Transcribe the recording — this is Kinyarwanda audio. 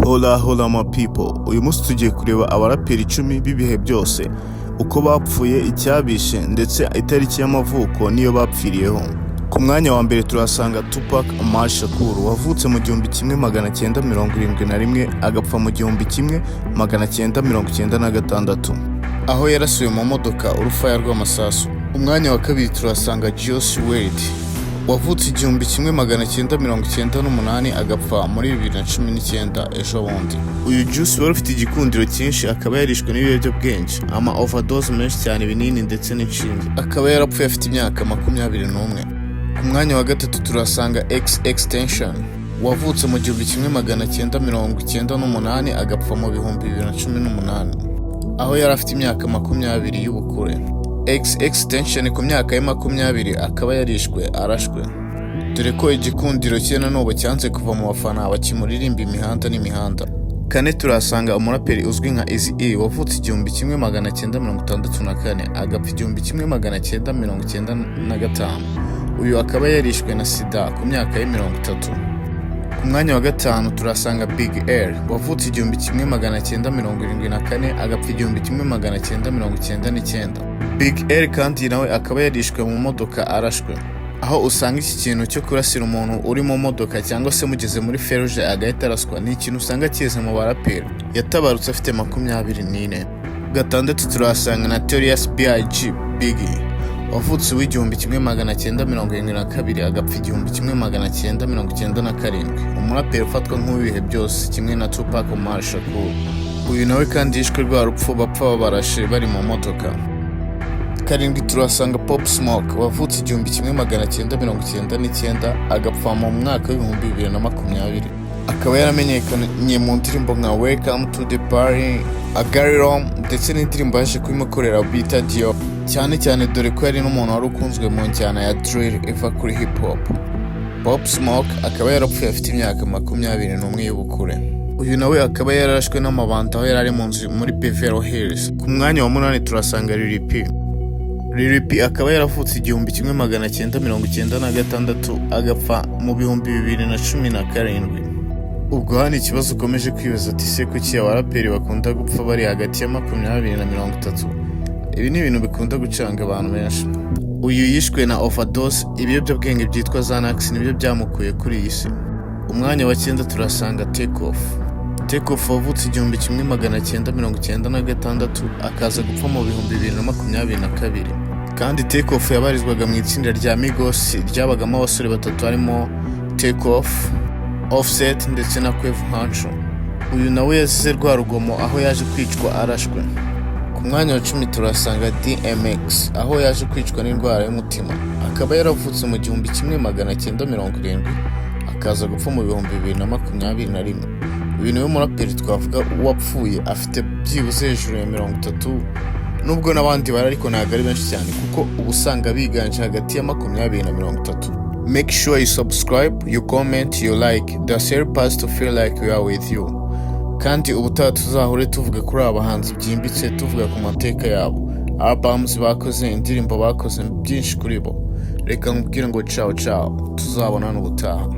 Hola my people, uyu munsi tugiye kureba abaraperi 10 b'ibihe byose, uko bapfuye, icyabishe ndetse itariki y'amavuko niyo bapfiriyeho. Ku mwanya wa mbere turasanga Tupac Shakur, wavutse mu 1971 agapfa mu 1996, aho yarasuye mu modoka urufaya rw'amasasu. Umwanya wa kabiri turasanga Juice WRLD, wavutse 1998 agapfa muri 2019 ejo bundi. Uyu Juice wari ufite igikundiro cyinshi, akaba yarishwe n'ibiyobyabwenge, ama overdose menshi cyane, ibinini ndetse n'inshinge. Akaba yarapfuye afite imyaka 21. Ku mwanya wa gatatu turasanga XXXTentacion, wavutse mu 1998 agapfa mu 2018, aho yari afite imyaka 20 y'ubukure. XXXTentacion ku myaka ya 20 akaba yarishwe arashwe, dore ko igikundiro cye na n'ubu cyanze kuva mu bafana bakimuririmba imihanda n'imihanda. Kane turasanga umuraperi uzwi nka Eazy-E, wavutse 1964 agapfa 1995. Uyu akaba yarishwe na sida ku myaka ya 30. Ku mwanya wa gatanu turasanga Big L, wavutse 1974 agapfa 1999. Big L kandi nawe akaba yarishwe mu modoka arashwe, aho usanga iki kintu cyo kurasira umuntu uri mu modoka cyangwa se mugeze muri feruje agahita araswa ni ikintu usanga kize mu baraperi. Yatabarutse afite 24. Gatandatu turasanga Notorious B.I.G. Biggie, wavutse mu 1972 agapfa 1997, umuraperi ufatwa nk'uwibihe byose kimwe na Tupac Shakur. Uyu nawe kandi yishwe rwa rupfu bapfa babarashe bari mu modoka. Karindwi turasanga Pop Smoke, wavutse 1999 agapfa mu mwaka wa 2020. Akaba yaramenyekanye mu ndirimbo nka Welcome to the Party, Agarilom ndetse n'indirimbo yaje kuyimukorera bita Dio, cyane dore ko yari n'umuntu wari ukunzwe mu njyana ya drill iva kuri hip hop. Pop Smoke akaba yarapfuye afite imyaka 21 y'ubukure. Uyu nawe akaba yararashwe n'amabanda aho yari mu nzu muri Beverly Hills. Ku mwanya wa 8 turasanga Lil P akaba yaravutse 1996 agapfa mu 2017. Ubwo hano ikibazo ukomeje kwibaza ati se kuki abaraperi bakunda gupfa bari hagati ya 20 na 30? Ibi ni ibintu bikunda gucanga abantu benshi. Uyu yishwe na overdose, ibiyobyabwenge byitwa Xanax nibyo byamukuye kuri iyi si. Umwanya wa 9 turasanga Takeoff, wavutse 1996 akaza gupfa mu 2022. Kandi Takeoff yabarizwaga mu itsinda rya Migos ryabagamo abasore batatu harimo Takeoff, Offset ndetse na Quavo Huncho. Uyu nawe yazize rwa rugomo aho yaje kwicwa arashwe. Ku mwanya wa 10 turasanga DMX, aho yaje kwicwa n'indwara y'umutima. Akaba yaravutse mu 1970 akaza gupfa mu 2021. Uyu niwe muraperi twavuga uwapfuye afite byibuze hejuru ya 30, nubwo n'abandi bari ariko ntabwo ari benshi cyane kuko ubusanga biganje hagati ya 20 na 30. Make sure you subscribe, you comment, you like. That's help us to feel like we are with you. Kandi ubutaha tuzahure tuvuga kuri abahanzi byimbitse, tuvuga ku mateka yabo, albums bakoze, indirimbo bakoze, byinshi kuri bo. Reka nkubwire ngo ciao, tuzabonana ubutaha.